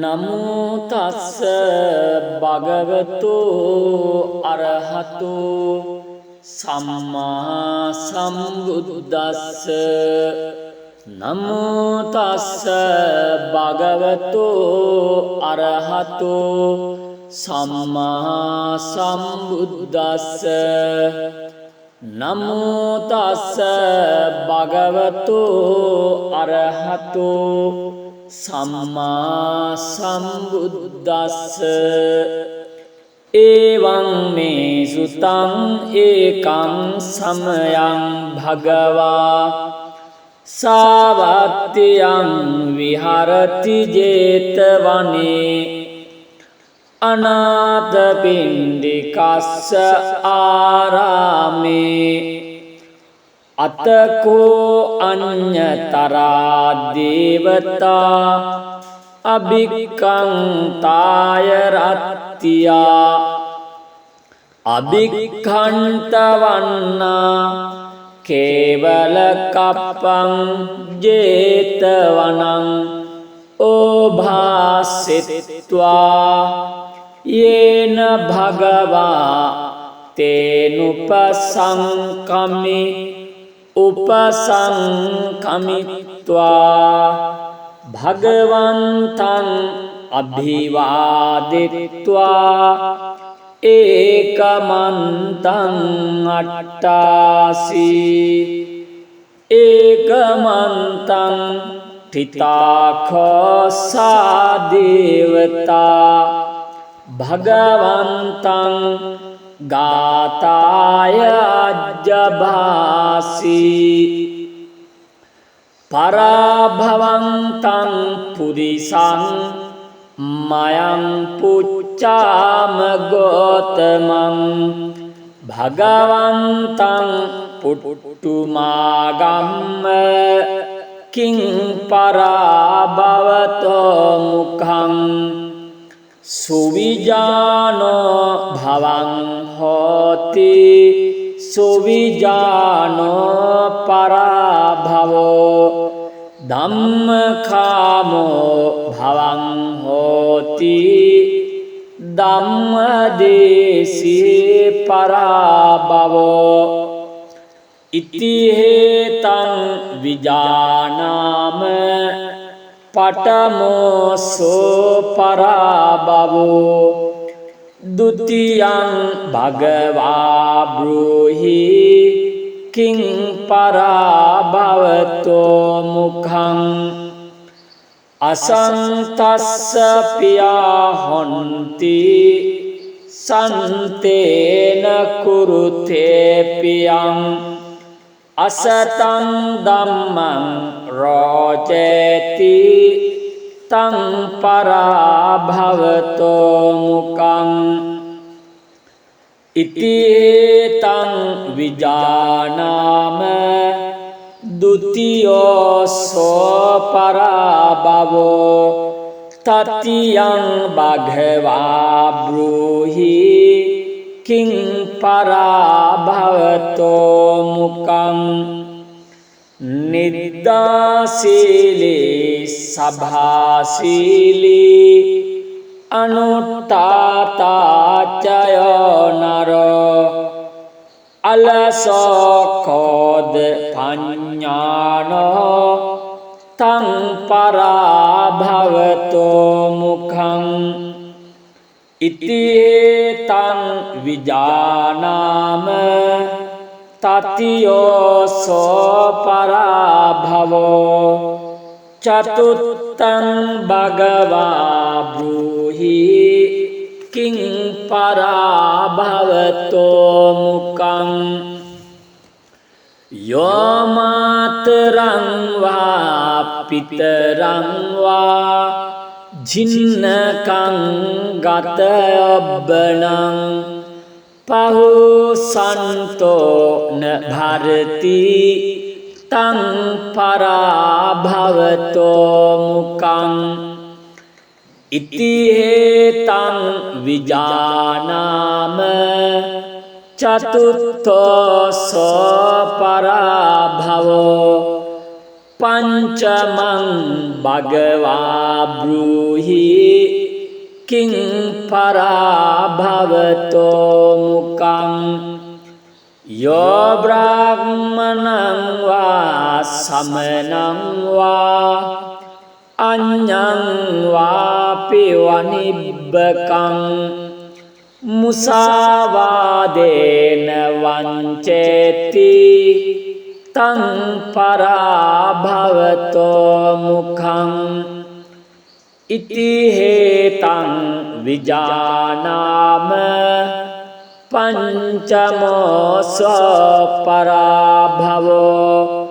නමෝ තස්ස භගවතු අරහතු සම්මා සම්බුද්දස්ස නමෝ තස්ස භගවතු අරහතු සම්මා සම්බුද්දස්ස නමෝ තස්ස භගවතු අරහතු සම්මා සම්බුද්දස්ස එවං මේ සුතං ඒකං සමයං භගවා සාවත්තියං විහරති 제තවනේ අනාථපිණ්ඩිකස්ස ආරාමේ අතකෝ අඤ්ඤතරා දේවතා අභික්ඛන්තාය රත්තියා අභික්ඛන්තවන්නා කේවල කප්පං 제තවනං ඕභාසෙත්වා යේන භගවා තේනුපසංකමි උපසංකමිත්වා භගවන්තං අභිවාදිත්වා ඒකමන්තං අට්ඨාසී ඒකමන්තං තිතාඛසා දේවතා භගවන්තං ගාතාය අජ්ජභාසී පරාභවන්තං පුරිසං මයං පුච්චාම ගෝතමං භගවන්තං පුට්ටුමාගම්ම කිං පරාභවතෝ මුඛං සුවිජානෝ භවං හෝති සුවිජානෝ පරාභවෝ ධම්මකාමෝ භවං හෝති ධම්මදේශී පරාභවෝ ඉති හේතං විජානාම පඨමෝසෝ පරාභවෝ ဒုတိ යං භගවා බ්‍රූහි කිං පරාභවතෝ මුඛං අසන්තස්ස පියා හොන්ති සන්තේන කුරුතේ පියං අසතං ධම්මං රෝචේති තං පරාභවතෝ මුඛං ඉති තං විජානාම ဒုတိ යෝසෝ පරාභවෝ තතියං භගවා බ්‍රූහි කිං පරාභවතෝ මුඛං නිද්දාසීලී සභාසීලී අනුට්ඨාතාචයෝ නරෝ අලසෝ කෝද පඤ්ඤානෝ තං පරාභවතෝ මුඛං ඉති තං විජානාම තතියෝසෝ පරාභවෝ චතුත්තං භගවා බ්‍රූහි කිං පරාභවතෝ මුඛං යෝ මාතරං වා පිතරං වා ජින්නකං ගතයබ්බනං පහුසන්තෝ න භරති තං පරාභවතෝ මුඛං ඉති හේතං විජානාම චතුත්තෝ සෝ පරාභවෝ පංචමං භගවා බ්‍රූහි කිං පරාභවතෝ මුකං යෝ බ්‍රාහ්මණං වා සමනං වා අඤ්ඤං වාපි වනිබ්බකං මුසාවාදේන වංචේති තං පරාභවතෝ මුඛං ඉති හේතං විජානාම පංචමෝ පරාභවෝ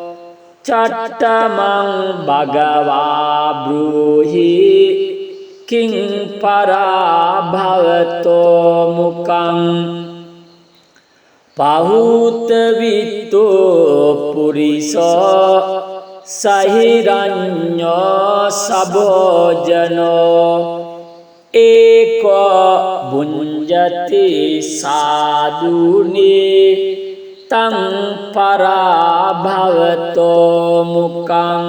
චට්ඨමං භගවා බ්‍රූහි කිං පරාභවතෝ මුකං පහූත විත්තෝ පුරිසෝ සහිරඤ්ඤෝ සබෝජනෝ ඒකෝ බුඤ්ජති සාදුනි තං පරාභවතෝ මුකං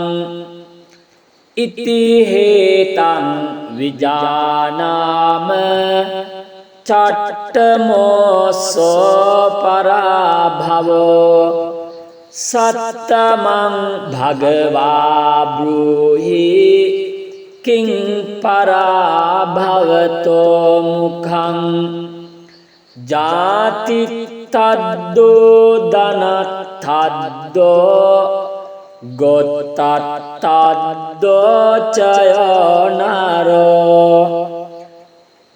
ඉති හේතං විජානාම චට්ඨමෝසෝ පරාභවෝ සත්තමං භගවා බ්‍රූහි කිං පරාභවතෝ මුඛං ජාති තද්දෝ ධනත්තද්දෝ ගොත්තත්තද්දෝ චයනරෝ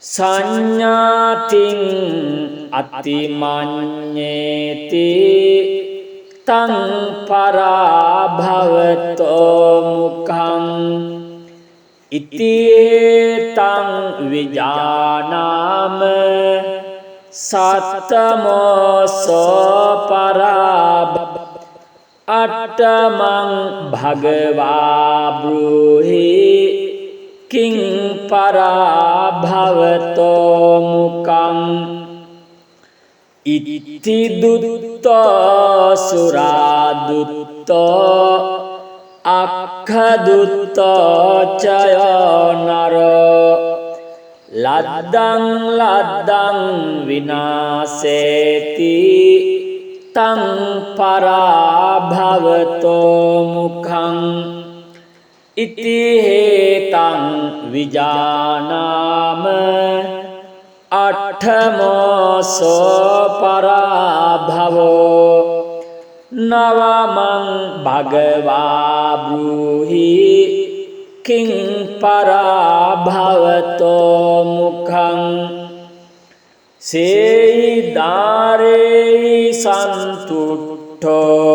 සංඥාතින් අතිමඤ්ඤේති තං පරාභවතෝ මුඛං ඉති තං විජානාම සත්තමෝසෝ පරාභව අට්ඨමං භගවා බ්‍රූහි කිං පරාභවතෝ මුකං ඉති දුත්තෝ සුරාදුත්තෝ අක්ඛදුත්තෝ චයනරෝ ලද්දං ලද්දං විනාසේති තං පරාභවතෝ මුඛං ඉති හේතං විජානාම අට්ඨමෝසෝ පරාභවෝ නවමං භගවා බ්‍රූහි කිං පරාභවතෝ මුඛං සේයිදාරේ සන්තුට්ඨෝ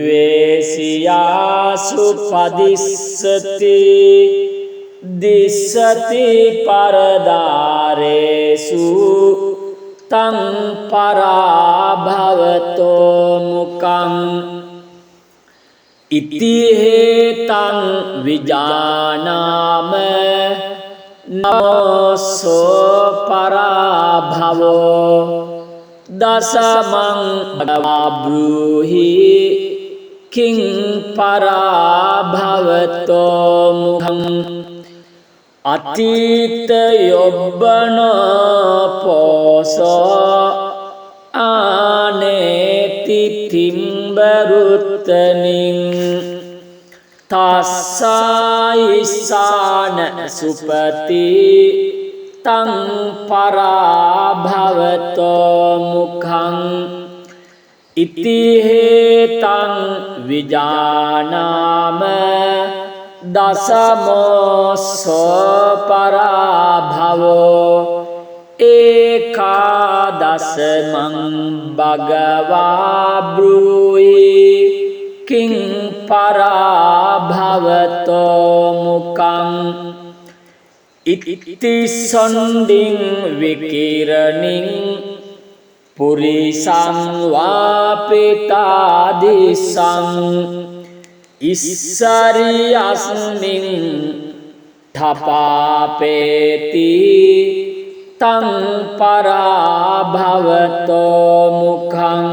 වේසියාසු පදිස්සති දිස්සති පරදාරේසු තං පරාභවතෝ මුකං ඉති හේතං විජානාම නමෝසෝ පරාභවෝ දසමං භගවා බ්‍රූහි කිං පරාභවතෝ මුඛං අතීත යොබ්බනෝ පෝසෝ ආනේති තිම්බරුත්තනින් තස්සයිසාන සුපති තං පරාභවතෝ මුඛං ඉති හේතං විජානාම දසමෝසෝ පරාභවෝ ඒකාදසමං භගවා බ්‍රූහි කිං පරාභවතෝ මුඛං ඉති සොණ්ඩින් විකිරණින් පුරිසං වාපිතාදිසං ඉස්සරියස්මින් තපාපේති තං පරාභවතෝ මුඛං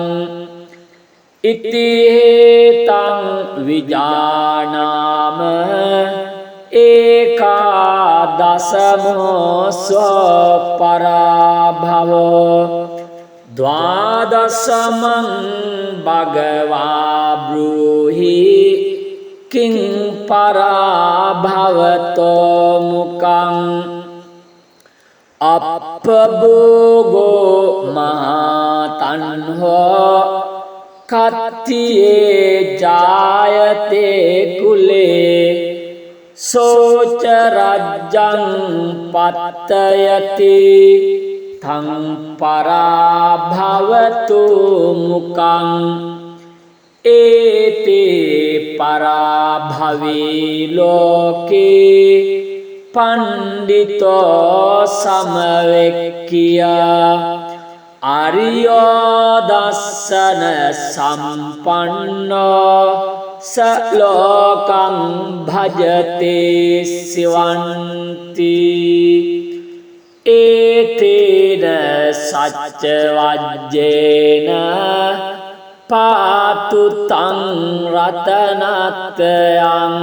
ඉතිහෙතං විජානාම ඒකාදසමෝ ස්වපරාභවෝ ද්වාදසමං භගවා බ්‍රූහි කිං පරාභවතෝ මුකං අප්පභෝගෝ මහතන්හෝ කත්තියේ ජායතේ කුලේ සෝච රජ්ජං පත්තයති තං පරාභවතු මුකං ඒතේ පරාභවී ලෝකේ පණ්ඩිතෝ සමවෙක්කියා අරියෝ දස්සන සම්පන්නෝ සලෝකං භජතේ සිවන්ති ඒතේන සච්ච වජ්ජේන පාතු තං රතනත්යං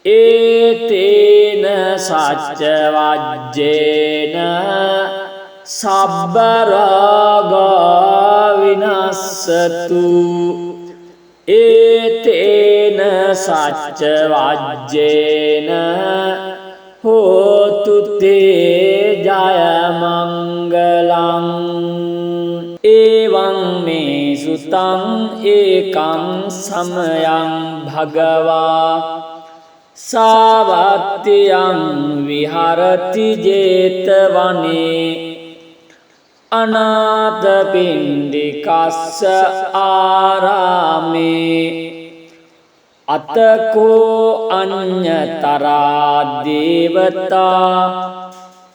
ඒතේන සච්ච වජ්ජේන සබ්බ රාගා විනස්සතු ඒතේන සච්ච වජ්ජේන හෝතු තේ ජය මංගලං එවං මේ සුතං ඒකං සමයං භගවා සාවත්තියං විහරති ජේතවනේ අනාථපිණ්ඩිකස්ස ආරාමේ අතකෝ අඤ්ඤතරා දේවතා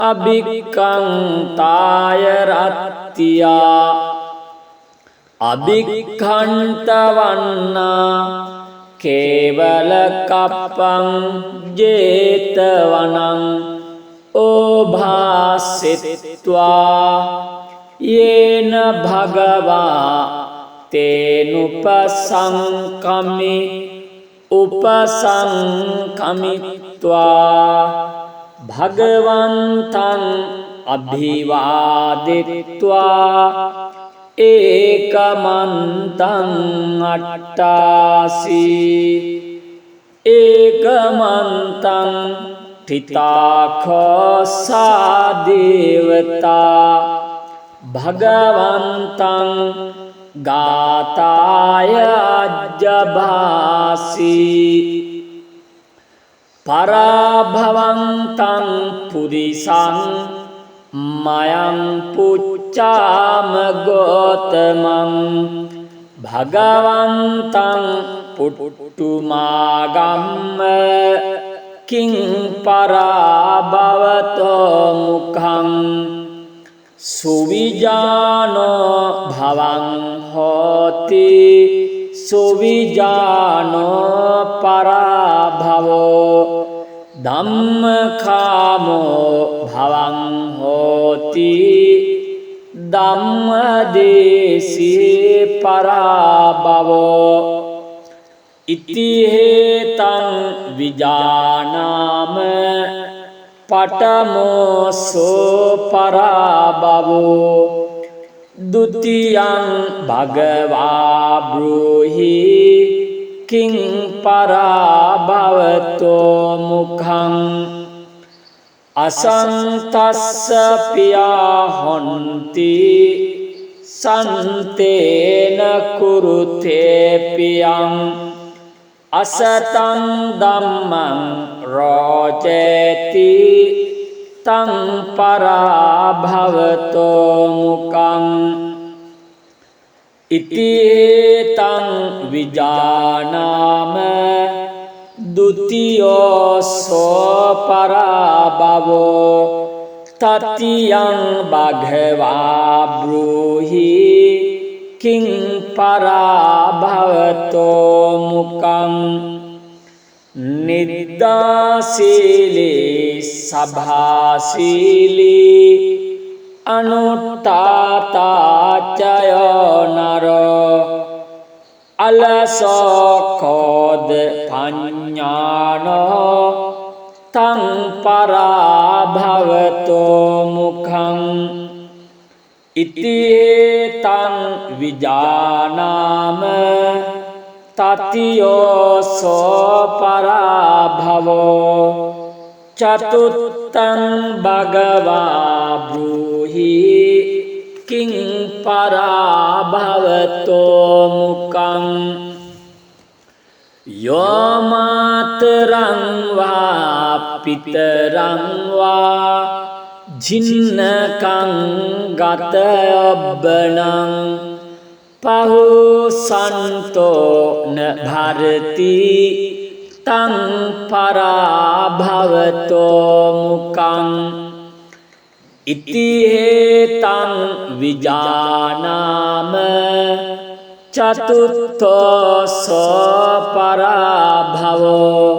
අභික්ඛං තාය රත්තියා අභික්ඛන්තවන්නා කේවල කප්පං ජේතවනං ඕභාසිත්වා යේන භගවා තේනුපසංකමි උපසංකමිත්වා භගවන්තං අභිවාදිත්වා ඒකමන්තං අට්ඨාසී ඒකමන්තං තිතාඛසා දේවතා භගවන්තං ගාතාය අජ්ජභාසී පරාභවන්තං පුරිසං මයං පුච්චාම ගෝතමං භගවන්තං පුට්ටුමාගම්ම කිං පරාභවතෝ මුඛං සුවිජානෝ භවං හෝති සුවිජානෝ පරාභවෝ ධම්මකාමෝ භවං හෝති ධම්මදේශී පරාභවෝ ඉතිහෙතං විජානාම පඨමෝසෝ පරාභවෝ ဒုတိယံ භගවා බ්‍රූහි කිං පරාභවතෝ මුඛං අසන්තස්ස පියා හොන්ති සන්තේන කුරුතේ පියං අසතං ධම්මං රෝචේති තං පරාභවතෝ මුඛං ඉතිහෙතං විජානාම ဒုတိယော සෝ පරාභවෝ තතියං භගවා බ්‍රූහි කිං පරාභවතෝ මුඛං නිද්දාසීලී සභාසීලී අනුට්ඨාතාචයෝ නරෝ අලසෝකෝද පඤ්ඤානෝ තං පරාභවතෝ මුඛං ඉතිතං විජානාම තතියෝසෝ පරාභවෝ චතුත්තං භගවා බ්‍රූහි කිං පරාභවතෝ මුඛං යෝ මාතරං වා පිතරං වා ජින්නකං ගත ඔබ්බනං පහුසන්තෝ න භරති තං පරාභවතෝ මුඛං ඉතිහෙතං විජානාම චතුත්ථෝසෝ පරාභවෝ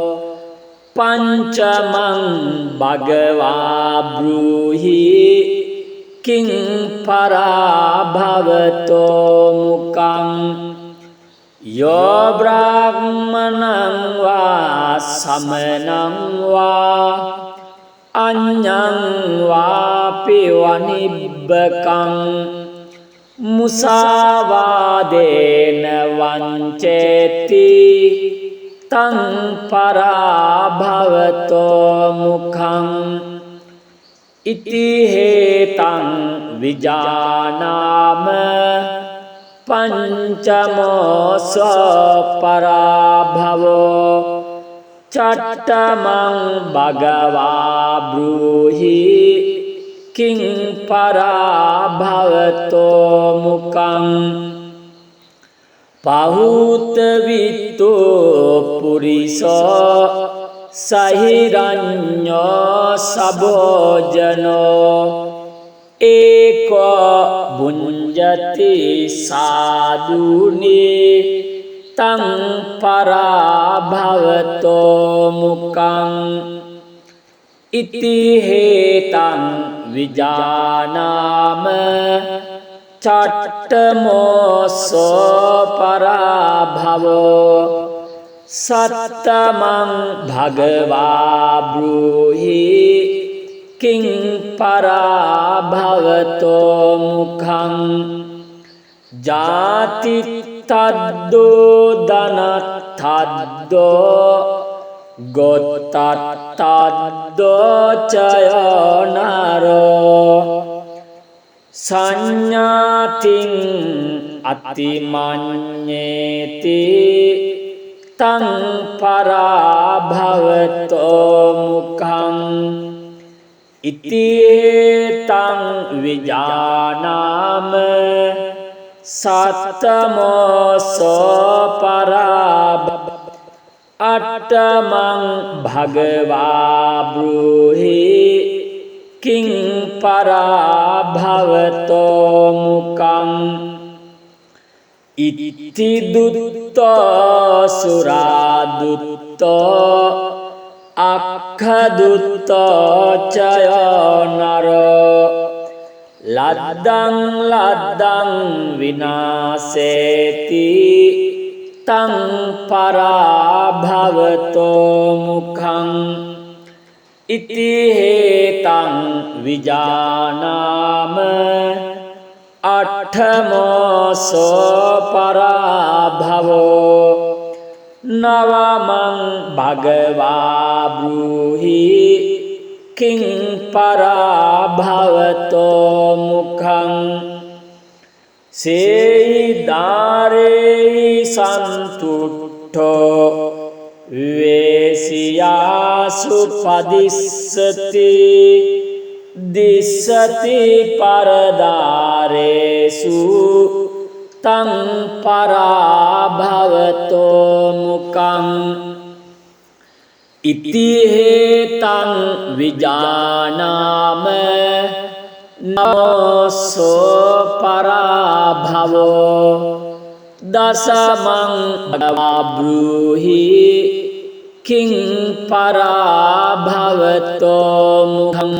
පංචමං භගවා බ්‍රූහි කිං පරාභවතෝ මුඛං යෝ බ්‍රාහ්මණං වා සමනං වා අඤ්ඤං වාපි වනිබ්බකං මුසාවාදේන වංචේති තං පරාභවතෝ මුඛං ඉතිහෙතං විජානාම පංචමෝසෝ පරාභවෝ චට්ඨමං භගවා බ්‍රූහි කිං පරාභවතෝ මුඛං පහූත විත්තෝ පුරිසෝ සහිරඤ්ඤෝ සභෝජනෝ ඒකෝ බුඤ්ජති සාදුනේ තං පරාභවතෝ මුඛං ඉතිහෙතං විජානාම චට්ඨමෝසෝ පරාභවෝ සත්තමං භගවා බ්‍රූහි කිං පරාභවතෝ මුඛං ජාති තද්දෝ ධනත්තද්දෝ ගොත්තත්තද්දෝ චයනරෝ සංඥාතින් අතිමඤ්ඤේති තං පරාභවතෝ මුඛං ඉතිහෙතං විජානාම සත්තමෝසෝ පරාභව අට්ඨමං භගවා බ්‍රූහි කිං පරාභවතෝ මුඛං ඉති දුත්තෝ සුරාදුත්තෝ අක්ඛදුත්තෝ චයනරෝ ලද්දං ලද්දං විනාසේති තං පරාභවතෝ මුඛං ඉතිහෙතං විජානාම අට්ඨමෝසෝ පරාභවෝ නවමං භගවා බ්‍රූහි කිං පරාභවතෝ මුඛං සේයිදාරේ සන්තුට්ඨෝ වේසියාසු පදිස්සති දිස්සති පරදාරේසු තං පරාභවතෝ මුඛං ඉතිහෙතං විජානාම නමෝසෝ පරාභවෝ දසමං භගවා බ්‍රූහි කිං පරාභවතෝ මුඛං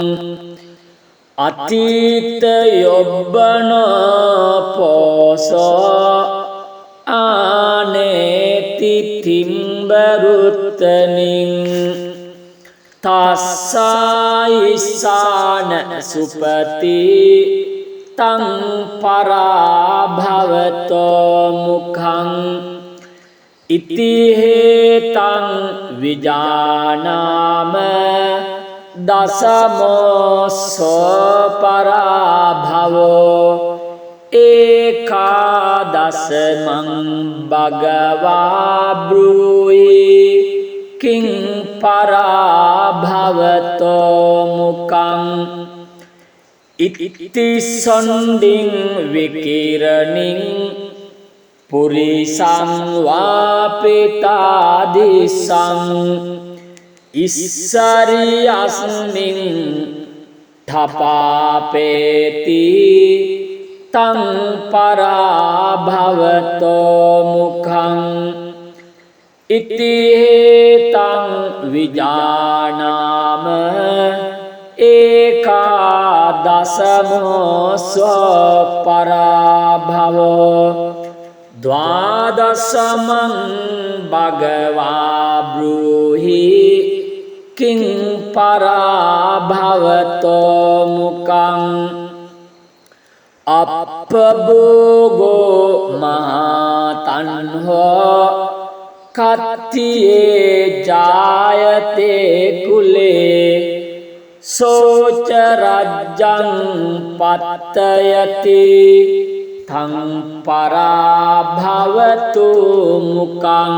අතීත යොබ්බනෝ පෝසෝ අනානේති තිම්බරුත්තනින් තස්සයිස්සාන සුපති තං පරාභවතෝ මුඛං ඉතිහෙතං විජානාම දසමෝසෝ පරාභවෝ ඒකාදසමං භගවා බ්‍රූහි කිං පරාභවතෝ මුඛං ඉත්තිසොණ්ඩින් විකිරණින් පුරිසං වාපිතාදිසං ඉස්සරියස්මින් තපාපේති තං පරාභවතෝ මුඛං ඉතිහෙතං විජානාම ඒකාදසමෝ ස්වපරාභවෝ ද්වාදසමං භගවා බ්‍රූහි කිං පරාභවතෝ මුඛං අප්පභෝගෝ මහතන්හෝ කත්තියේ ජායතේ කුලේ සෝච රජ්ජං පත්තයති තං පරාභවතු මුඛං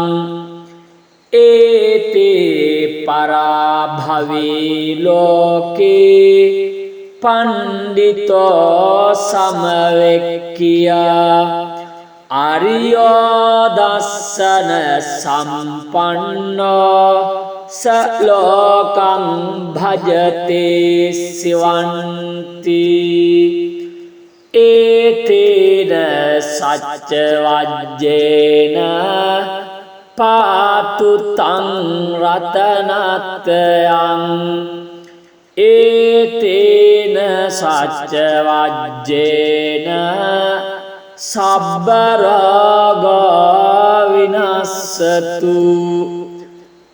ඒතේ පරාභවී ලෝකේ පණ්ඩිතෝ සමවෙක්කියා අරියෝ දස්සන සම්පන්නෝ සලෝකං භජතේ සිවන්ති ඒතේන සච්ච වජ්ජේන පාතු තං රතනත්යං ඒතේන සච්ච වජ්ජේන සබ්බ රාගා විනස්සතු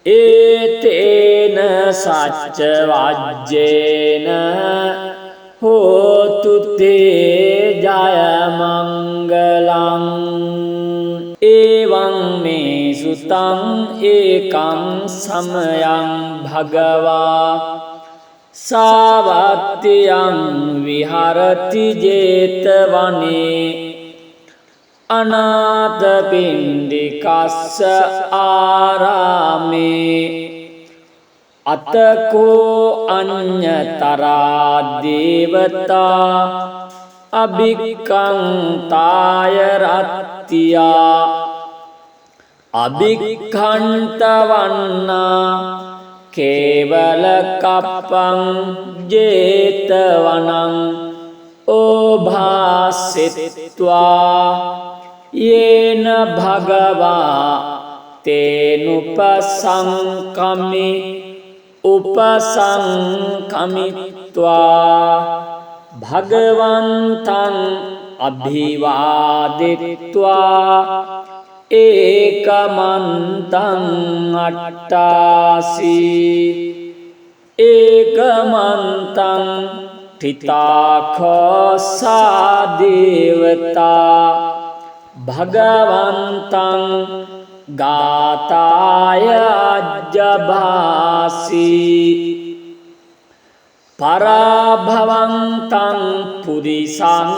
ඒතේන සච්ච වජ්ජේන හෝතු තේ ජය මංගලං එවං මේ සුතං ඒකං සමයං භගවා සාවත්තියං විහරති ජේතවනේ අනාථපිණ්ඩිකස්ස ආරාමේ අතකෝ අඤ්ඤතරා දේවතා අභික්ඛන්තාය රත්තියා අභික්ඛන්තවන්නා කේවල කප්පං ජේතවනං ඕභාසිත්වා යේන භගවා තේනුපසංකමි උපසංකමිත්වා භගවන්තං අභිවාදිත්වා ඒකමන්තං අට්ඨාසී ඒකමන්තං තිතාඛසා දේවතා භගවන්තං ගාතාය අජ්ජභාසී පරාභවන්තං පුරිසං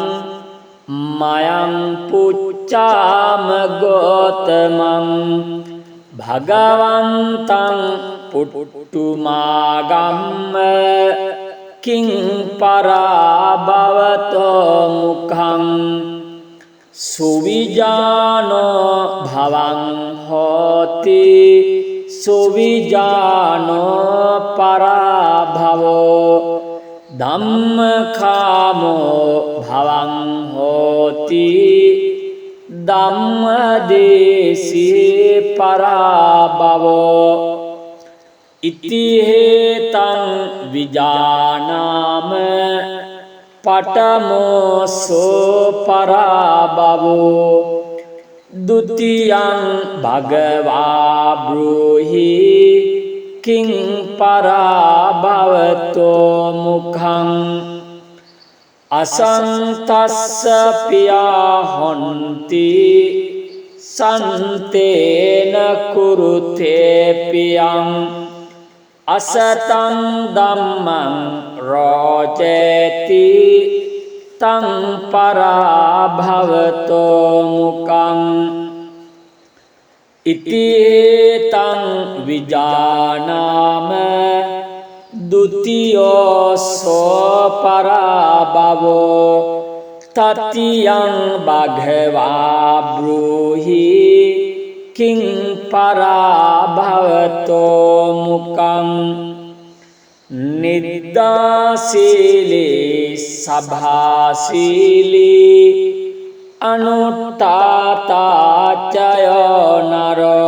මයං පුච්චාම ගෝතමං භගවන්තං පුට්ටුමාගම්ම කිං පරාභවතෝ මුඛං සුවිජානෝ භවං හෝති සුවිජානෝ පරාභවෝ ධම්මකාමෝ භවං හෝති ධම්මදේශී පරාභවෝ ඉතිහෙතං විජානාම පඨමෝසෝ පරාභවෝ द्वितीयं भगवा ब्रूहि किं पराभवतो मुखं असंतस्य पिया हन्ति संतेन कुरुते पियं असतं धम्मं रोचति तं पराभवतो मुखं इति तं विजानाम द्वितीयोऽसो पराभवो तृतीयं भगवा ब्रूहि किं पराभवतो मुखं निद्दाशीली सभाशीली अनुत्थाता चयो नरो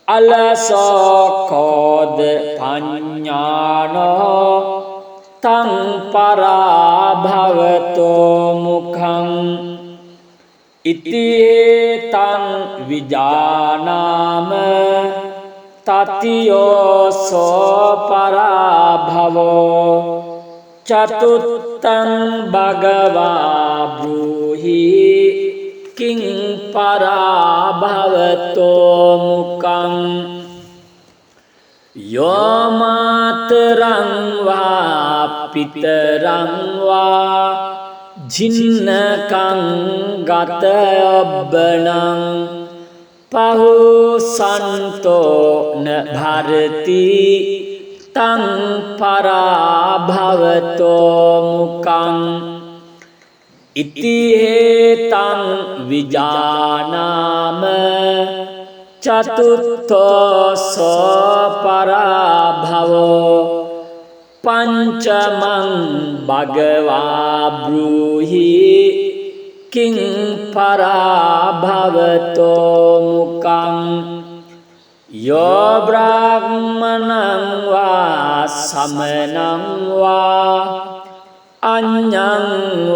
अलसो खोदपञ्ज्ञानो तं पराभवतो मुखं इति तं विजानाम तृतीयोऽसो पराभवो चतुर्थं भगवा ब्रूहि किं पराभवतो मुखं यो मातरं वा पितरं वा जिन्नकं गतयौवनं पहुसन्तो न भरति तं पराभवतो मुखं इति तं विजानाम चतुर्थोऽसो पराभवो पंचमं भगवा ब्रूहि किं पराभवतो मुखं यो ब्राह्मणं वा समनं वा अन्यं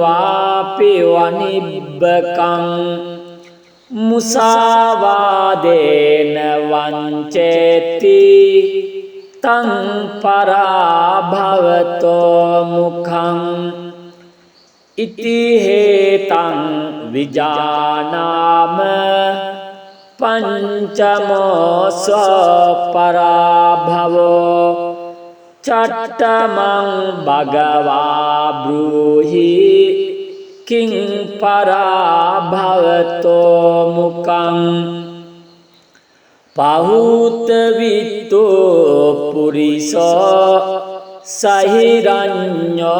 वापि वनिब्बकं मुसावादेन वञ्चेति तं पराभवतो मुखं इति हेतं विजानाम पंचमोऽसो पराभवो चट्टमं भगवा ब्रूहि किं पराभवतो मुखं पाहुतवित्तो पुरिसो सहिरण्यो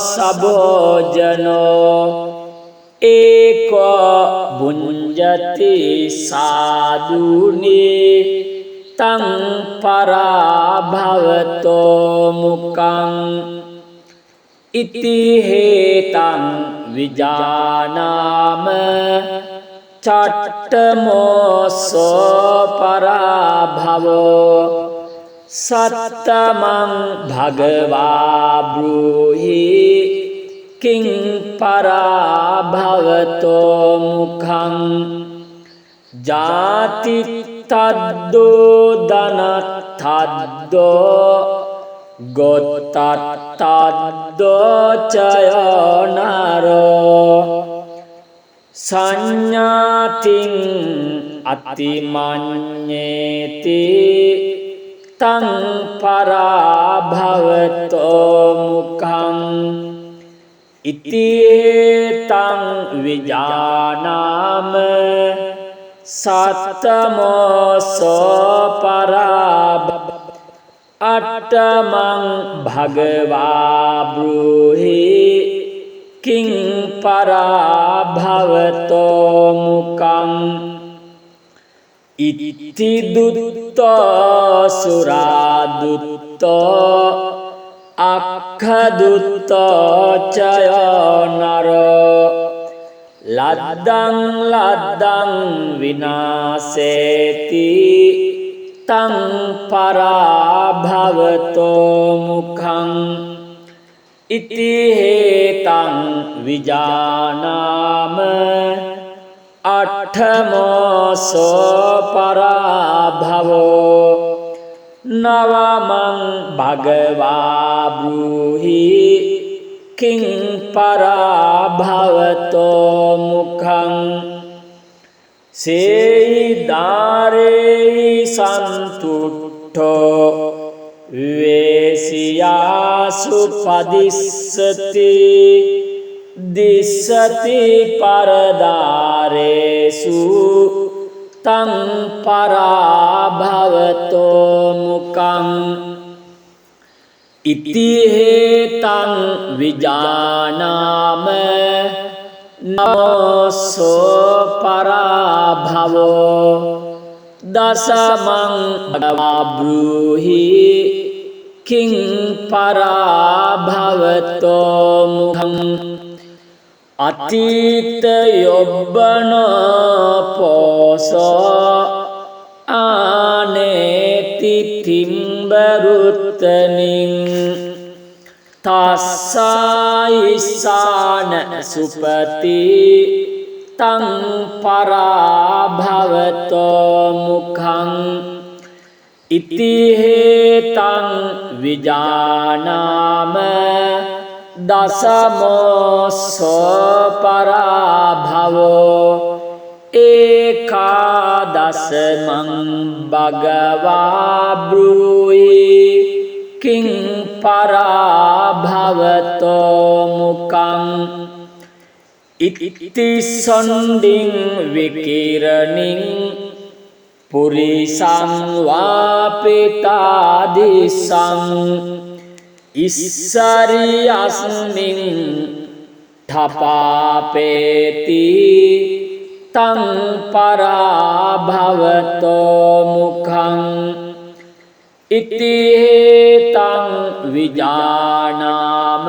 सबोजनो एको भुञ्जति साधुनि तं पराभवतो मुखं इति हेतं विजानाम चट्टमोऽसो पराभवो सप्तमं भगवा ब्रूहि किं पराभवतो मुखं जातिस्तद्दो धनस्तद्दो गोत्रस्तद्दो चयो नरो संज्ञातिं अतिमन्येति तं पराभवतो मुखं इति तं विजानाम सप्तमोऽसो पराभवो अष्टमं भगवा ब्रूहि किं पराभवतो मुखं इति दुत्तो सुरादुत्तो अक्खदुत्तो चयो नरो लद्दं लद्दं विनाशेति तं पराभवतो मुखं इति हेतं विजानाम අට්ඨමෝසෝ පරාභවෝ නවමං භගවා බ්‍රූහි කිං පරාභවතෝ මුඛං සේයිදාරේයි සන්තුට්ඨෝ වේසියාසු පදිස්සති දිස්සති පරදාරේසු තං පරාභවතෝ මුඛං ඉති හේතං විජානාම නමෝසෝ පරාභවෝ දසමං භගවා කිං පරාභවතෝ මුඛං අතීත යොබ්බන පෝසෝ ආනේති තිම්බරුත්තනින් තස්සයිසාන සුපති තං පරාභවතෝ මුඛං ඉති හේතං විජානාම දසමෝසෝ පරාභවෝ ඒකාදසමං භගවා බ්‍රූහි කිං පරාභවතෝ මුඛං ඉති සොණ්ඩින් විකිරණින් පුරිසං වාපිතාදිසං ඉස්සරියස්මින් ඨපාපේති තං පරාභවතෝ මුඛං ඉති හේතං විජානාම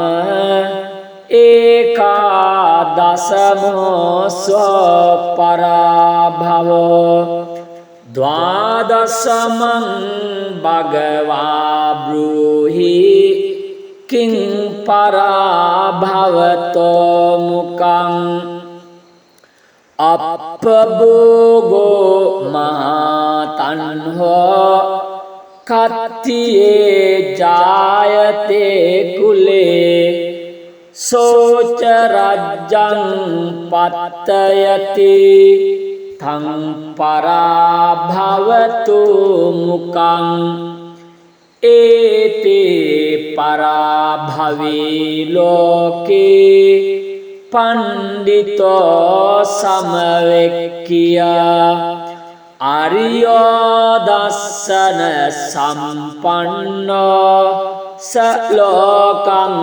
ඒකාදසමෝසෝ පරාභවෝ ද්වාදසමං භගවා බ්‍රූහි කිං පරාභවතෝ මුඛං අප්පභෝගෝ මහතන්හෝ කත්තියේ ජායතේ කුලේ සෝච රජ්ජං පත්තයති තං පරාභවතු මුඛං ඒතේ පරාභවී ලෝකේ පණ්ඩිතෝ සමවෙක්කියා අරියෝ දස්සන සම්පන්නෝ සලෝකං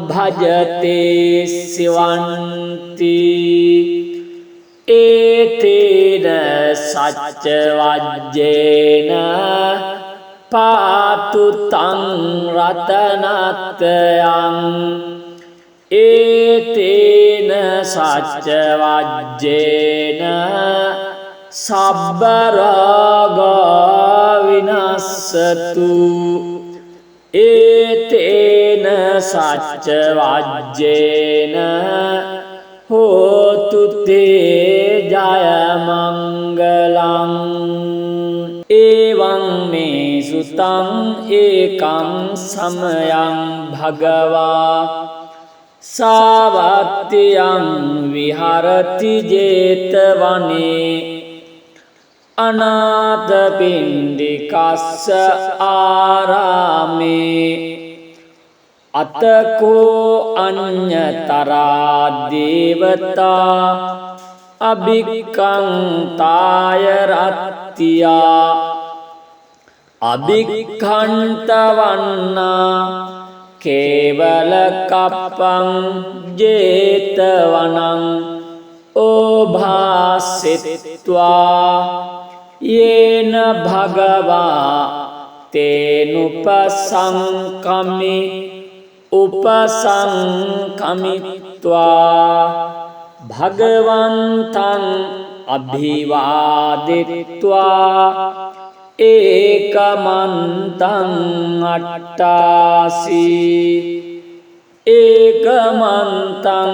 භජතේ සිවන්ති ඒතේන සච්ච වජ්ජේන පාතු තං රතනත්යං ඒතේන සච්ච වජ්ජේන සබ්බ රාගා විනස්සතු ඒතේන සච්ච වජ්ජේන හෝතු තේ ජය මංගලං එවං මේ සුතං ඒකං සමයං භගවා සාවත්තියං විහරති ජේතවනේ අනාථපිණ්ඩිකස්ස ආරාමේ අතකෝ අඤ්ඤතරා දේවතා අභික්ඛන්තාය රත්තියා අභික්ඛන්තවන්නා කේවල කප්පං ජේතවනං ඕභාසිත්වා යේන භගවා තේනුපසංකමි උපසංකමිත්වා භගවන්තං අභිවාදිත්වා ඒකමන්තං අට්ඨාසි ඒකමන්තං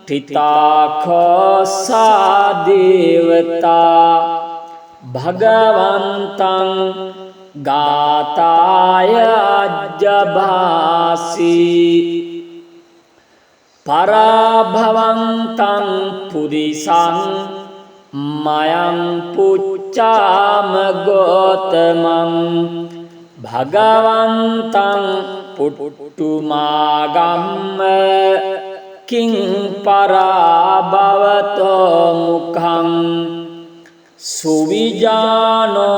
ठिताखसा देवता भगवन्तं गाताय अज्जभासि पराभवन्तं पुरिसं मयं पुच्चाम गौतमं भगवन्तं पुट्टुमागम्म किं पराभवतो मुखं सुविजानो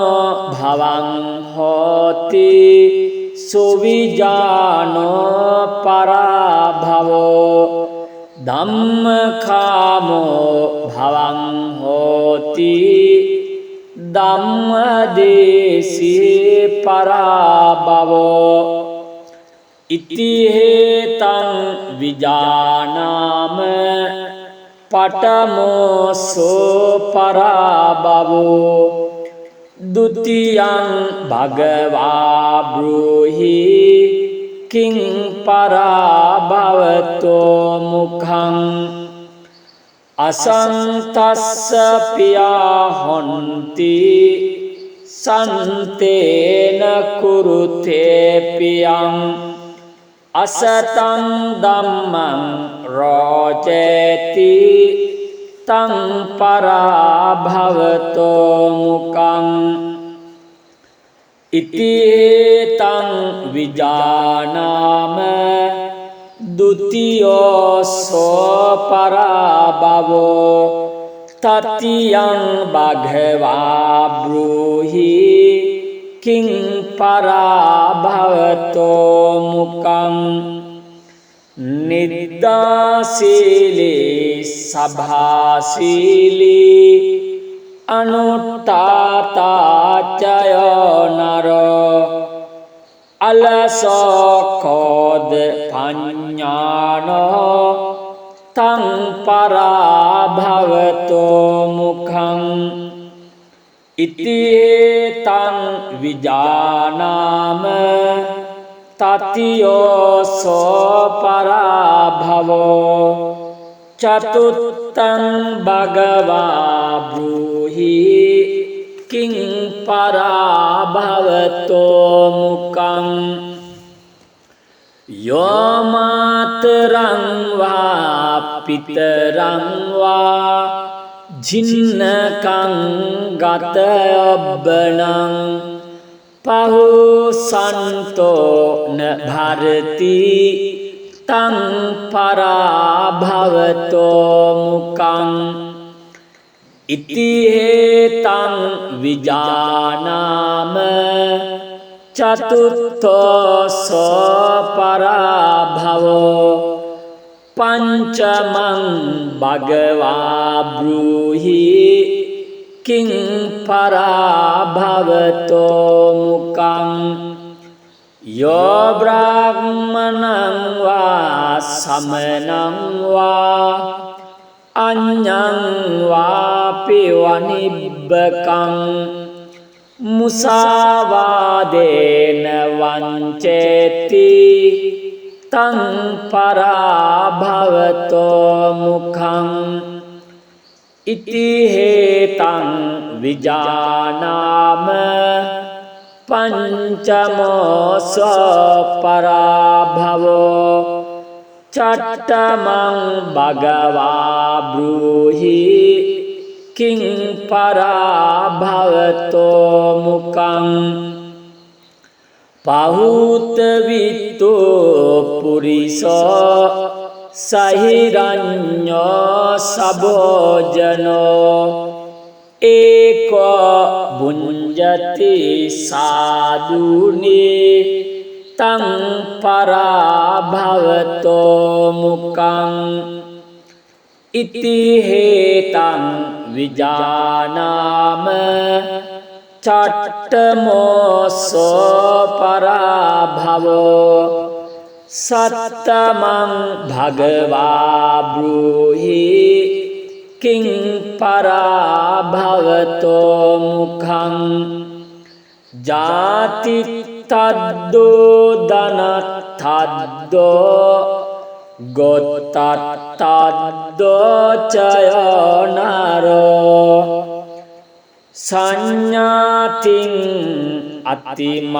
भवं होति सुविजानो पराभवो धम्मकामो भवं होति धम्मदेशी पराभवो इति हेतं विजानाम पटमोसो पराभवो द्वितीयं भगवा ब्रूहि किं पराभवतो मुखं असन्तस्य पिया हन्ति सन्तेन कुरुते पियम् असतं धम्मं रोचति तं पराभवतो मुखम् इति तं विजानाम द्वितीयोऽसो पराभवो तृतीयं भगवा ब्रूहि किं पराभवतो मुखं निद्दासीली सभासीली अनुत्थाता चयो नरो अलसो कोदपञ्ज्ञानो तं पराभवतो मुखम् इति तं विजानाम तृतीयोऽसो पराभवो चतुर्थं भगवा ब्रूहि किं पराभवतो मुखं यो मातरं वा पितरं वा जिन्नकं गतयौवनं पहुसन्तो न भरति तं पराभवतो मुखम् इति हेतं विजानाम चतुर्थोऽसो पराभवो पंचमं भगवा ब्रूहि किं पराभवतो मुखं यो ब्राह्मणं वा समनं वा अन्यं वापि वनिब्बकं मुसावादेन वञ्चेति तं पराभवतो मुखम् इति हेतं विजानाम पंचमोऽसो पराभवो षष्ठमं भगवा ब्रूहि किं पराभवतो मुखम् पाहुतवित्तो पुरिसो सहिरण्यो सभोजनो एको भुञ्जति साधुनि तं पराभवतो मुखम् इति हेतं विजानाम षष्ठमोऽसो पराभवो सप्तमं भगवा ब्रूहि किं पराभवतो मुखम् जाति तद्दो धन तद्दो ගොත්තත්තද්දෝචයනරෝ සංඥාතින් අතිමඤ්ඤේති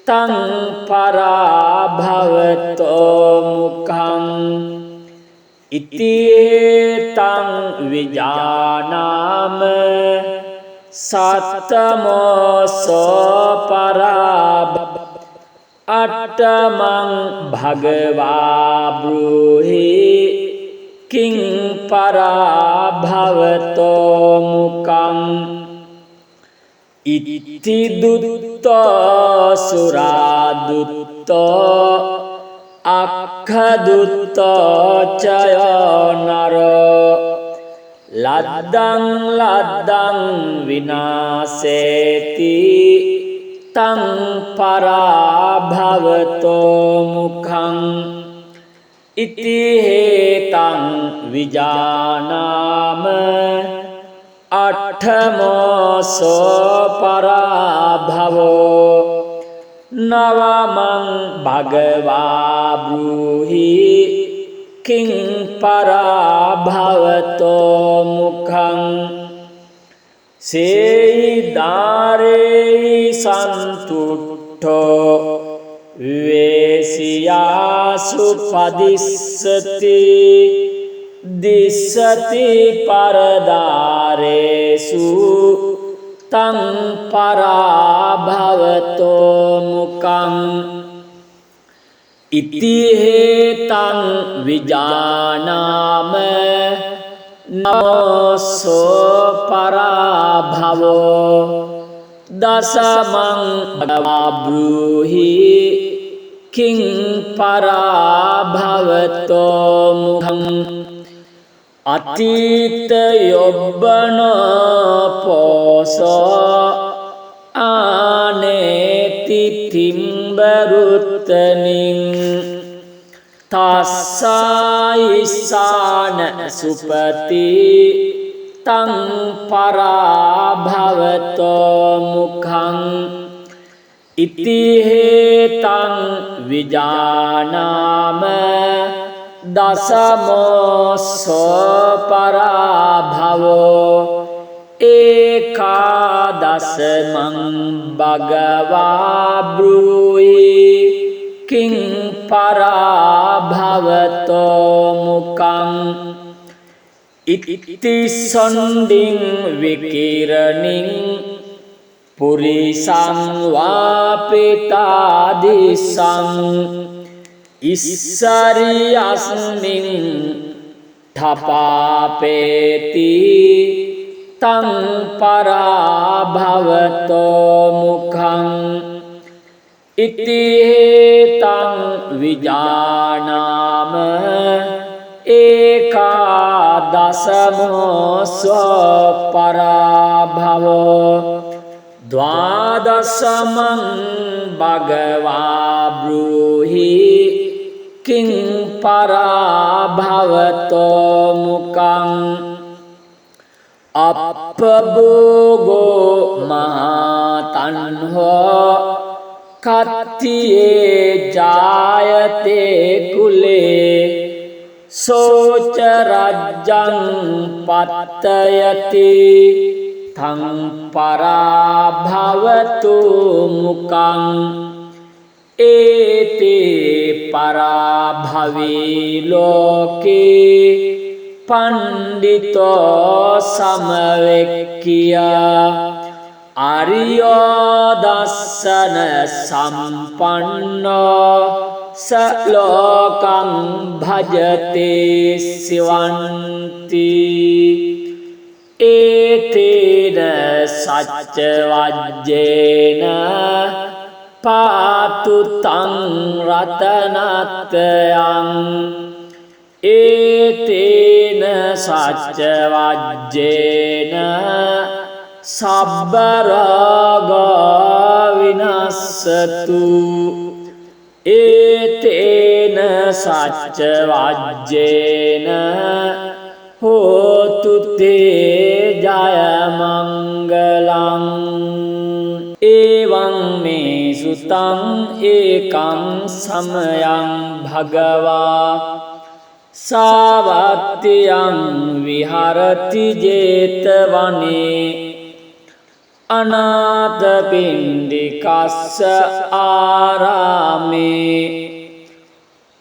තං පරාභවතෝ මුඛං ඉතිතං විජානාම සත්තමෝසෝ පරාභ අට්ඨමං භගවා බ්‍රූහි කිං පරාභවතෝ මුඛං ඉති දුත්තෝ සුරාදුත්තෝ අක්ඛදුත්තෝ චයනරෝ ලද්දං ලද්දං විනාසේති තං පරාභවතෝ මුඛං ඉති හේතං විජානාම අට්ඨමෝසෝ පරාභවෝ නවමං භගවා බ්‍රූහි කිං පරාභවතෝ මුඛං සේයිදාරේ සන්තුට්ඨෝ වේසියාසු පදිස්සති දිස්සති පරදාරේසු තං පරාභවතෝ මුඛං ඉති හේතං විජානාම නමෝසෝ පරාභවෝ දසමං භගවා බ්‍රූහි කිං පරාභවතෝ මුඛං අතීත යොබ්බනෝ පෝසෝ ආනේති තිම්බරුත්තනින් තස්සයිසාන සුපති තං පරාභවතෝ මුඛං ඉති හේතං විජානාම දසමෝසෝ පරාභවෝ ඒකාදසමං භගවා බ්‍රූහි කිං පරාභවතෝ මුඛං ඉති සොණ්ඩින් විකිරණින් පුරිසං වාපිතාදිසං ඉස්සරියස්මින් ඨපාපේති තං පරාභවතෝ මුඛං ඉති හේතං විජානාම ඒකාදසමෝසෝ පරාභවෝ ද්වාදසමං භගවා බ්‍රූහි කිං පරාභවතෝ මුඛං අප්පභෝගෝ මහතන්හෝ කත්තියේ ජායතේ කුලේ සෝච රජ්ජං පත්තයති තං පරාභවතු මුඛං ඒතේ පරාභවී ලෝකේ පණ්ඩිතෝ සමවෙක්කියා අරියෝ දස්සන සම්පන්නෝ සලෝකං භජතේ සිවන්ති ඒතේන සච්ච වජ්ජේන පාතු තං රතනත්යං ඒතේන සච්ච වජ්ජේන සබ්බ රාගා විනස්සතු ඒතේන සච්ච වජ්ජේන හෝතු තේ ජය මංගලං එවං මේ සුත නිතං ඒකං සමයං භගවා සාවත්තියං විහරති ජේතවනේ අනාථපිණ්ඩිකස්ස ආරාමේ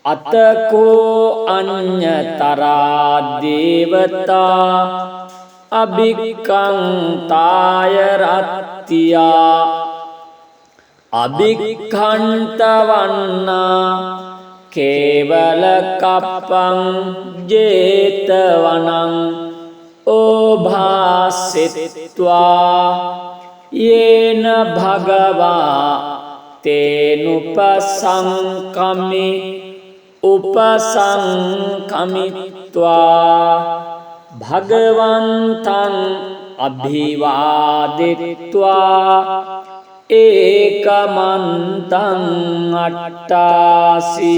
අතකෝ අඤ්ඤතරා දේවතා අභික්ඛං තාය රත්තියා අභික්ඛන්තවන්නා කේවල කප්පං ජේතවනං ඕභාසෙත්වා යේන භගවා තේනුපසංකමි උපසංකමිත්වා භගවන්තං අභිවාදිත්වා ඒකමන්තං අට්ඨාසී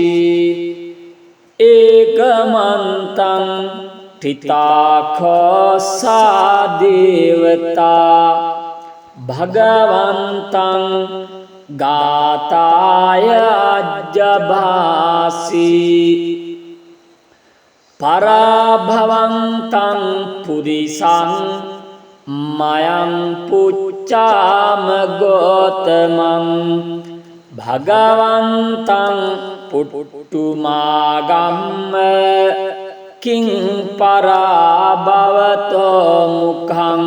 ඒකමන්තං තිතාඛසා දේවතා භගවන්තං ගාතාය අජ්ජභාසී පරාභවන්තං පුරිසං මයං පුච්චාම ගෝතමං භගවන්තං පුට්ටුමාගම්ම කිං පරාභවතෝ මුඛං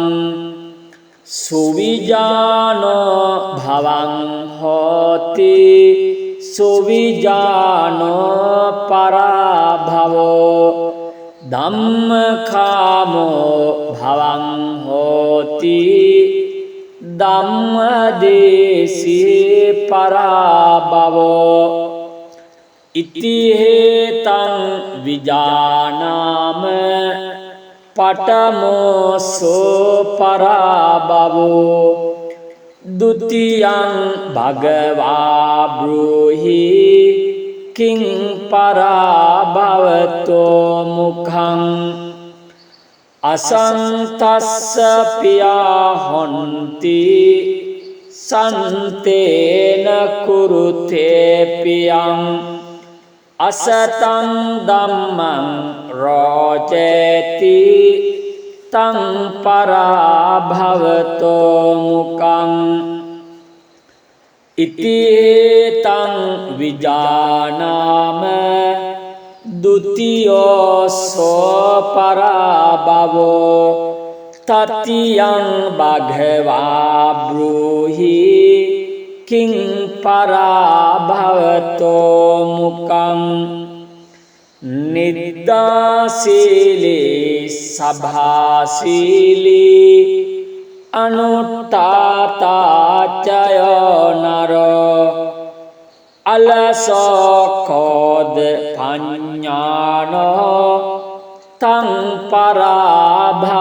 සුවිජානෝ භවං හෝති සුවිජානෝ පරාභවෝ ධම්මකාමෝ භවං හෝති ධම්මදේශී පරාභවෝ ඉති හේතං විජානාම පඨමෝසෝ පරාභවෝ ဒုတိယံ භගවා බ්‍රූහි කිං පරාභවතෝ මුඛං අසන්තස්ස පියා හොන්ති සන්තේන කුරුතේ පියං අසතං ධම්මං රෝචේති තං පරාභවතෝ මුඛං ඉති තං විජානාම ဒုတိယසෝ පරාභවෝ තතියං භගවා බ්‍රූහි කිං පරාභවතෝ මුඛං නිද්දාසීලී සභාසීලී අනුත්තාතාචයෝ නරෝ අලසෝ කෝද පඤ්ඤානෝ තං පරාභවතෝ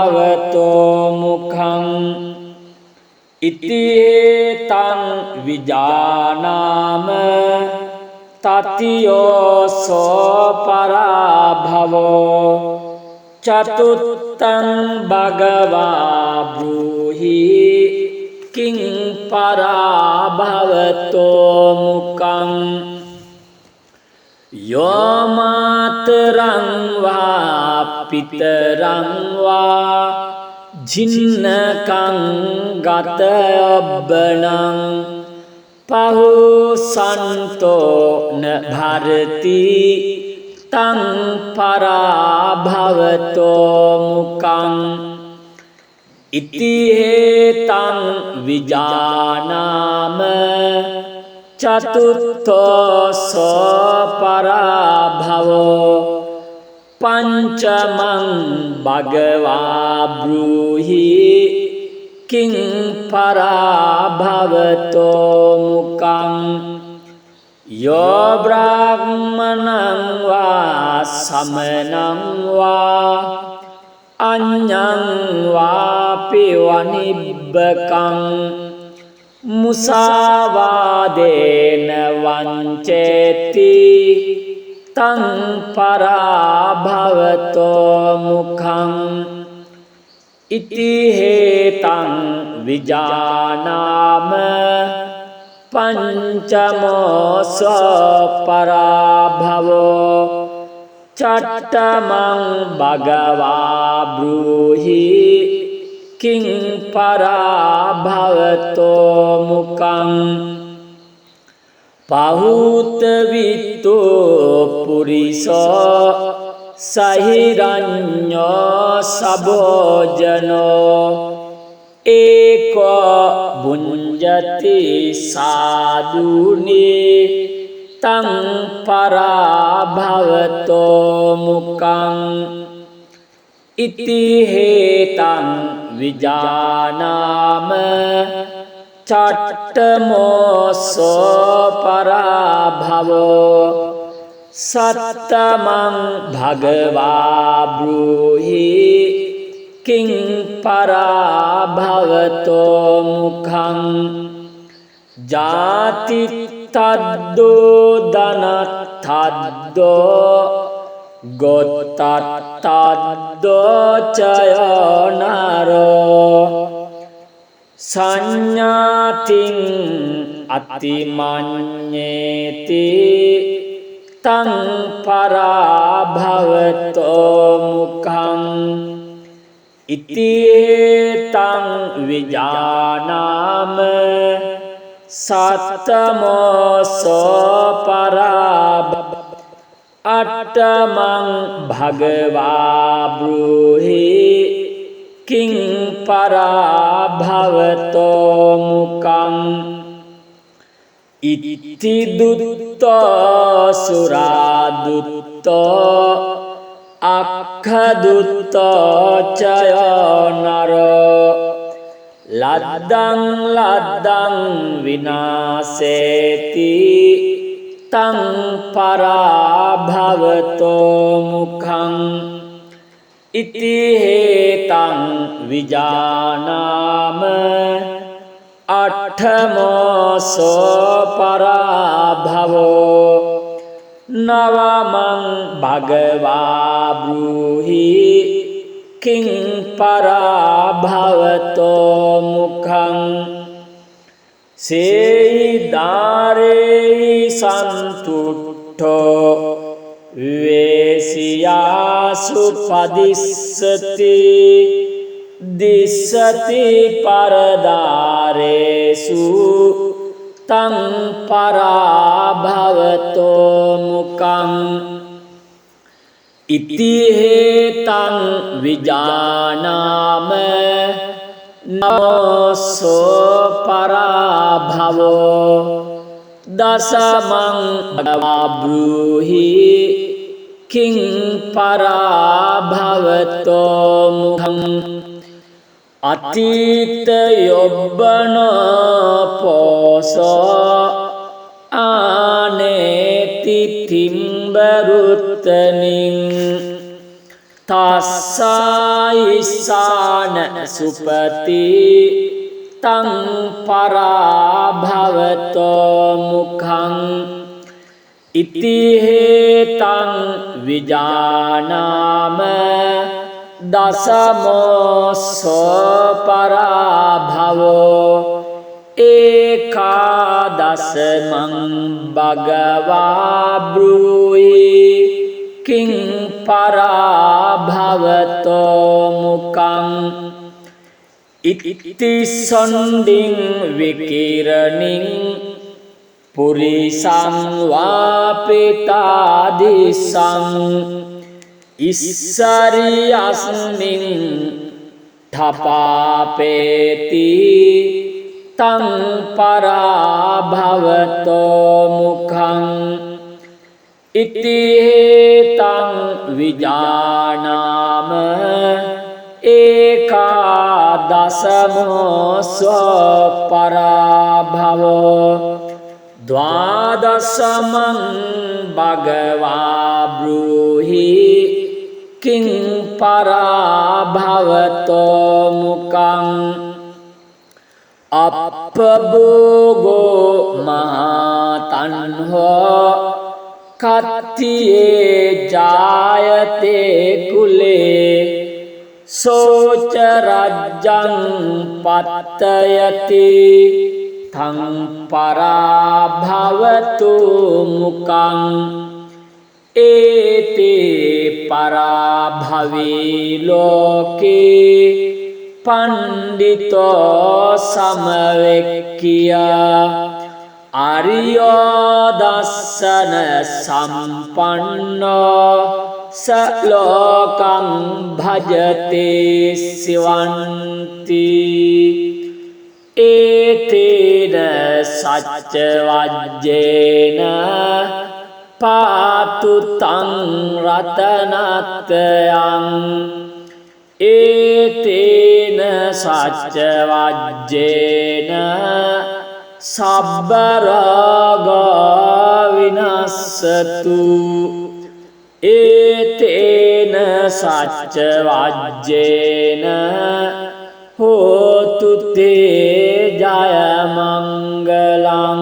මුඛං ඉති තං විජානාම තතියෝ සෝ පරාභවෝ චතුත්තං භගවා බ්‍රූහි කිං පරාභවතෝ මුඛං යෝ මාතරං වා පිතරං වා ජින්නකං ගත ඔබ්බනං පහුසන්තෝ න භරති තං පරාභවතෝ මුඛං ඉති හේතං විජානාම චතුත්ථෝ සෝ පරාභවෝ පංචමං භගවා බ්‍රූහි කිං පරාභවතෝ මුඛං යෝ බ්‍රාහ්මණං වා සමනං වා අඤ්ඤං වාපි වනිබ්බකං මුසාවාදේන වංචේති තං පරාභවතෝ මුඛං ඉති හේතං විජානාම පංචමෝස පරාභවෝ චට්ඨමං භගවා බ්‍රූහි කිං පරාභවතෝ මුකං පහූත විත්තෝ පුරිසෝ සහිරඤ්ඤෝ සභෝජනෝ ඒකෝ බුඤ්ජති සාදුනි තං පරාභවතෝ මුකං ඉති හේතං විජානාම චට්ඨමෝසෝ පරාභවෝ සත්තමං භගවා බ්‍රූහි කිං පරාභවතෝ මුඛං ජාති තද්දෝ ධනත්තද්දෝ ගොත්තත්තද්දෝ චයනරෝ සංඥාතින් අතිමඤ්ඤේති තං පරාභවතෝ මුඛං ඉති තං විජානාම සත්තමෝසෝ පරාභව අට්ඨමං භගවා බ්‍රූහි කිං පරාභවතෝ මුකං ඉති දුත්තෝ සුරාදුත්තෝ අක්ඛදුත්තෝ චයනරෝ ලද්දං ලද්දං විනාසේති තං පරාභවතෝ මුඛං ඉති හේතං විජානාම අට්ඨමෝසෝ පරාභවෝ නවමං භගවා බ්‍රූහි කිං පරාභවතෝ මුඛං සේයිදාරේහි සන්තුට්ඨෝ වේසියාසු පදිස්සති දිස්සති පරදාරේසු තං පරාභවතෝ මුකං ඉති හේතං විජානාම නෝසෝ පරාභවෝ දසමං භගවා බ්‍රූහි කිං පරාභවතෝ මුඛං අතීත යොබ්බනෝ පෝසෝ ආනේති තිම්බරුත්තනින් තස්සයිසාන සුපති තං පරාභවතෝ මුඛං ඉති හේතං විජානාම දසමෝසෝ පරාභවෝ ඒකාදසමං භගවා බ්‍රූහි කිං පරාභවතෝ මුඛං ඉති සොණ්ඩින් විකිරණින් පුරිසං වාපිතාදිසං ඉස්සරියස්මින් ඨපාපේති තං පරාභවතෝ මුඛං ඉති හේතං විජානාම ඒකාදසමෝසෝ පරාභවෝ ද්වාදසමං භගවා බ්‍රූහි කිං පරාභවතෝ මුඛං අප්පභෝගෝ මහතන්හෝ කත්තියේ ජායතේ කුලේ සෝච රජ්ජං පත්තයති තං පරාභවතු මුකං ඒතේ පරාභවී ලෝකේ පණ්ඩිතෝ සමවෙක්කියා අරියෝ දස්සන සම්පන්නෝ සලෝකං භජතේ සිවන්ති ඒතේන සච්ච වජ්ජේන පාතු තං රතනත්යං ඒතේන සච්ච වජ්ජේන සබ්බ රාගා විනස්සතු ඒතේන සච්ච වජ්ජේන හෝතු තේ ජය මංගලං